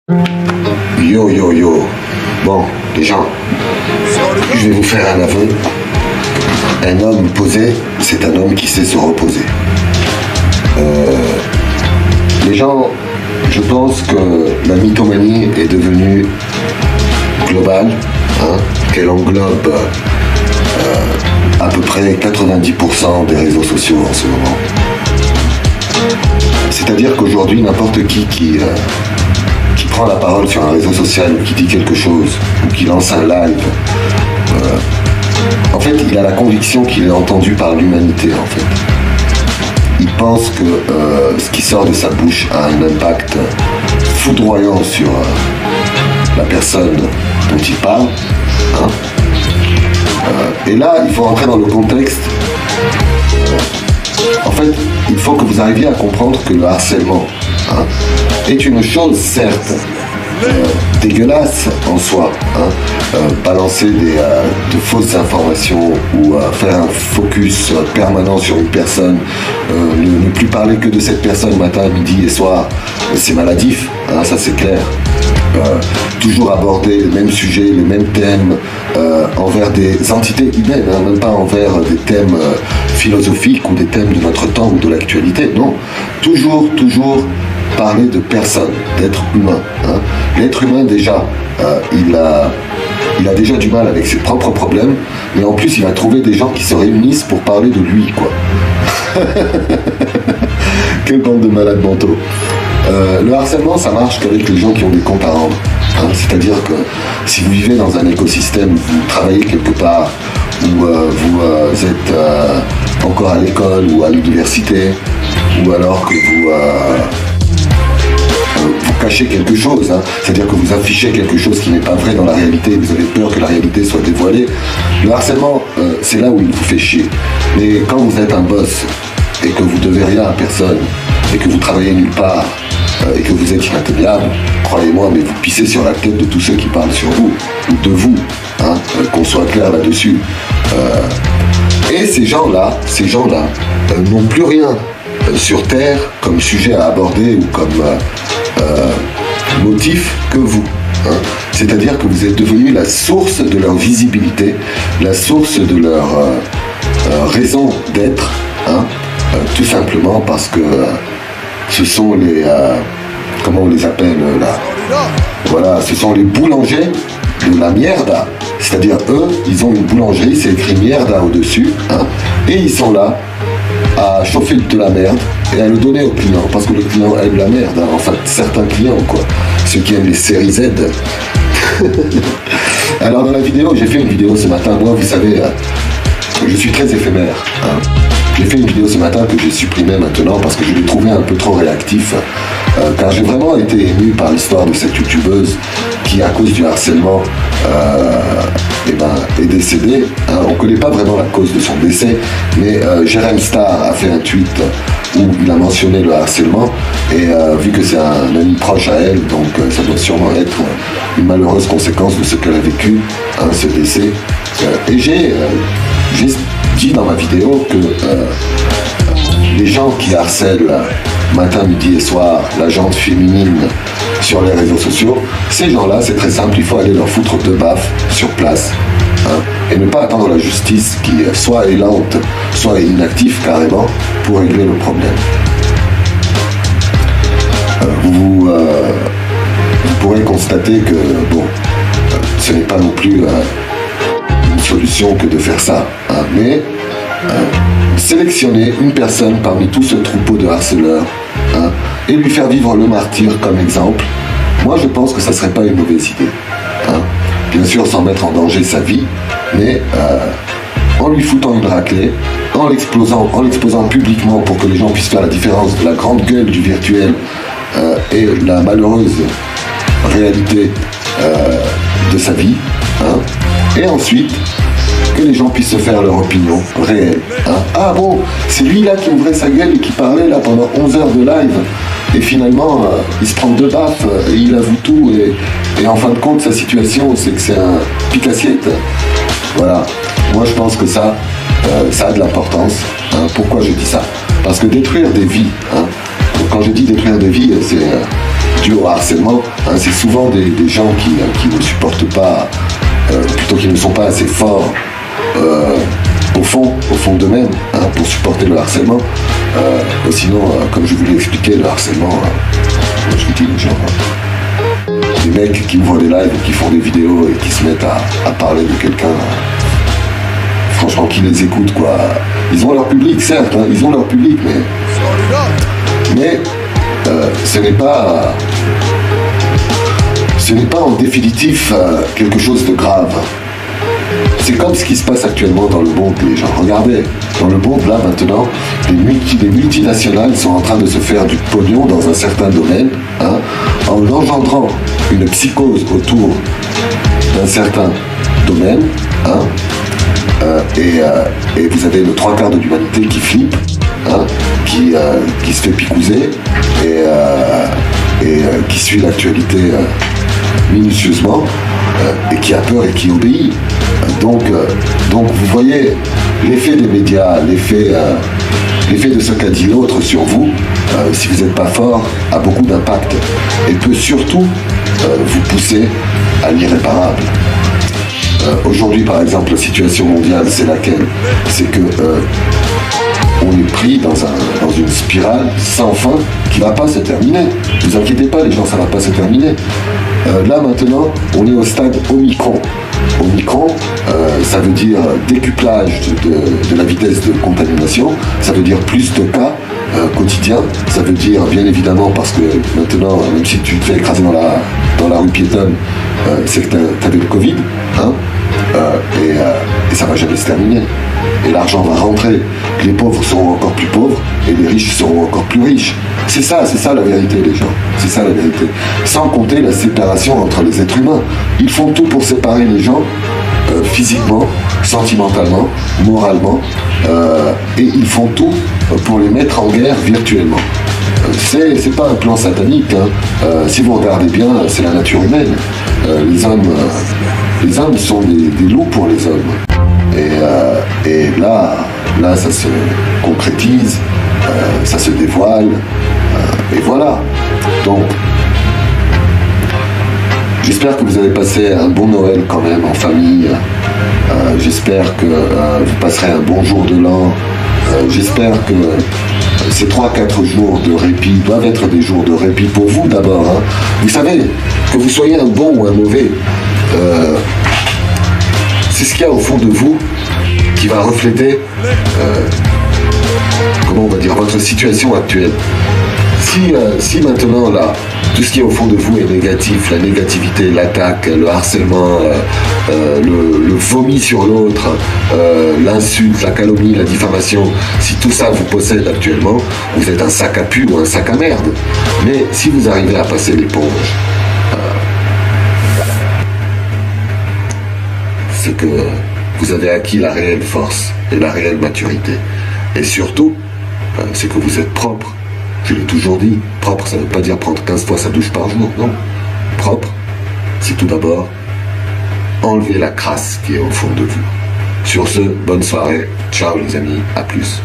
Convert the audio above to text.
Yo yo yo. Bon, les gens, je vais vous faire un aveu. Un homme posé, c'est un homme qui sait se reposer. Les gens, je pense que la mythomanie est devenue globale, hein, qu'elle englobe à peu près 90% des réseaux sociaux en ce moment. C'est-à-dire qu'aujourd'hui, n'importe qui prend la parole sur un réseau social, ou qui dit quelque chose, ou qui lance un live, en fait, il a la conviction qu'il est entendu par l'humanité, en fait. Il pense que ce qui sort de sa bouche a un impact foudroyant sur la personne dont il parle. Hein. Et là, il faut rentrer dans le contexte. En fait, il faut que vous arriviez à comprendre que le harcèlement est une chose, certes, dégueulasse en soi. Balancer de fausses informations ou faire un focus permanent sur une personne, ne plus parler que de cette personne matin, midi et soir, c'est maladif, ça c'est clair. Toujours aborder les mêmes sujets, les mêmes thèmes envers des entités humaines, même pas envers des thèmes philosophiques ou des thèmes de notre temps ou de l'actualité, non. Toujours parler de personnes, d'êtres humains. L'être humain déjà, il a déjà du mal avec ses propres problèmes, mais en plus il va trouver des gens qui se réunissent pour parler de lui, quoi. Quelle bande de malades mentaux. Le harcèlement, ça marche qu'avec les gens qui ont des comptes à rendre. C'est-à-dire que si vous vivez dans un écosystème, vous travaillez quelque part, ou vous êtes encore à l'école ou à l'université, ou alors que vous cachez quelque chose, c'est-à-dire que vous affichez quelque chose qui n'est pas vrai dans la réalité, vous avez peur que la réalité soit dévoilée. Le harcèlement, c'est là où il vous fait chier. Mais quand vous êtes un boss et que vous devez rien à personne, et que vous travaillez nulle part, et que vous êtes inatteignable, croyez-moi, mais vous pissez sur la tête de tous ceux qui parlent sur vous, ou de vous, qu'on soit clair là-dessus. Et ces gens-là n'ont plus rien sur Terre comme sujet à aborder ou comme motif que vous. C'est-à-dire que vous êtes devenu la source de leur visibilité, la source de leur raison d'être, tout simplement parce que ce sont les... comment on les appelle là? Voilà, ce sont les boulangers de la mierda. C'est-à-dire, eux, ils ont une boulangerie, c'est écrit mierda au-dessus, et ils sont là à chauffer de la merde et à le donner aux clients, parce que le client aime la merde, enfin certains clients, quoi, ceux qui aiment les séries Z. Alors dans la vidéo, j'ai fait une vidéo ce matin, moi vous savez, je suis très éphémère. J'ai fait une vidéo ce matin que j'ai supprimée maintenant parce que je l'ai trouvé un peu trop réactif, car j'ai vraiment été ému par l'histoire de cette youtubeuse qui, à cause du harcèlement, est décédée. On ne connaît pas vraiment la cause de son décès, mais Jérém Star a fait un tweet où il a mentionné le harcèlement, et vu que c'est un ami proche à elle, donc ça doit sûrement être une malheureuse conséquence de ce qu'elle a vécu, ce décès. Et j'ai dit dans ma vidéo que les gens qui harcèlent matin, midi et soir la gente féminine sur les réseaux sociaux, ces gens-là, c'est très simple, il faut aller leur foutre deux baffes sur place, et ne pas attendre la justice qui soit est lente, soit est inactive carrément pour régler le problème. Vous pourrez constater que bon, ce n'est pas non plus une solution que de faire ça, mais sélectionner une personne parmi tout ce troupeau de harceleurs et lui faire vivre le martyr comme exemple, moi je pense que ça serait pas une mauvaise idée. Bien sûr sans mettre en danger sa vie, mais en lui foutant une raclée, en l'exposant publiquement pour que les gens puissent faire la différence de la grande gueule du virtuel et la malheureuse réalité de sa vie, et ensuite que les gens puissent se faire leur opinion réelle. Ah bon, c'est lui là qui ouvrait sa gueule et qui parlait là pendant 11 heures de live, et finalement il se prend deux baffes et il avoue tout, et en fin de compte sa situation c'est que c'est un pique-assiette. Voilà, moi je pense que ça a de l'importance. Pourquoi je dis ça? Parce que détruire des vies, quand je dis détruire des vies, c'est dû au harcèlement, Hein, c'est souvent des gens qui ne supportent pas, plutôt qui ne sont pas assez forts au fond d'eux-mêmes, hein, pour supporter le harcèlement. Sinon, comme je vous l'ai expliqué, le harcèlement, je vous dis, genre, des mecs qui ouvrent des lives, qui font des vidéos et qui se mettent à parler de quelqu'un, franchement, qui les écoute, quoi. Ils ont leur public, certes, hein, ils ont leur public, mais ce n'est pas en définitif quelque chose de grave. C'est comme ce qui se passe actuellement dans le monde, les gens. Regardez, dans le monde, là, maintenant, les multinationales sont en train de se faire du pognon dans un certain domaine, hein, en engendrant une psychose autour d'un certain domaine, hein, et vous avez le 3/4 de l'humanité qui flippe, hein, qui se fait picouser, et qui suit l'actualité minutieusement, et qui a peur et qui obéit. Donc vous voyez l'effet des médias, l'effet de ce qu'a dit l'autre sur vous, si vous n'êtes pas fort, a beaucoup d'impact et peut surtout vous pousser à l'irréparable. Aujourd'hui, par exemple, la situation mondiale, c'est laquelle? C'est que on est pris dans une spirale sans fin qui ne va pas se terminer. Ne vous inquiétez pas, les gens, ça ne va pas se terminer. Là, maintenant, on est au stade Omicron. Omicron, ça veut dire décuplage de la vitesse de contamination, ça veut dire plus de cas quotidiens, ça veut dire, bien évidemment, parce que maintenant, même si tu te fais écraser dans la rue piétonne, c'est que tu avais le Covid, hein, et ça ne va jamais se terminer. Et l'argent va rentrer, les pauvres seront encore plus pauvres, et les riches seront encore plus riches. C'est ça la vérité, les gens. C'est ça la vérité. Sans compter la séparation entre les êtres humains. Ils font tout pour séparer les gens, physiquement, sentimentalement, moralement, et ils font tout pour les mettre en guerre virtuellement. C'est pas un plan satanique, hein. Si vous regardez bien, c'est la nature humaine. Les hommes sont des loups pour les hommes. Et là, ça se concrétise, ça se dévoile, et voilà. Donc, j'espère que vous avez passé un bon Noël quand même en famille. J'espère que vous passerez un bon jour de l'an. J'espère que ces 3-4 jours de répit doivent être des jours de répit pour vous d'abord, hein. Vous savez, que vous soyez un bon ou un mauvais, c'est ce qu'il y a au fond de vous qui va refléter, comment on va dire, votre situation actuelle. Si maintenant, là, tout ce qui est au fond de vous est négatif, la négativité, l'attaque, le harcèlement, le vomi sur l'autre, l'insulte, la calomnie, la diffamation, si tout ça vous possède actuellement, vous êtes un sac à pu ou un sac à merde. Mais si vous arrivez à passer l'éponge, c'est que vous avez acquis la réelle force et la réelle maturité. Et surtout, c'est que vous êtes propre. Je l'ai toujours dit, propre, ça ne veut pas dire prendre 15 fois sa douche par jour, non. Propre, c'est tout d'abord enlever la crasse qui est au fond de vous. Sur ce, bonne soirée, ciao les amis, à plus.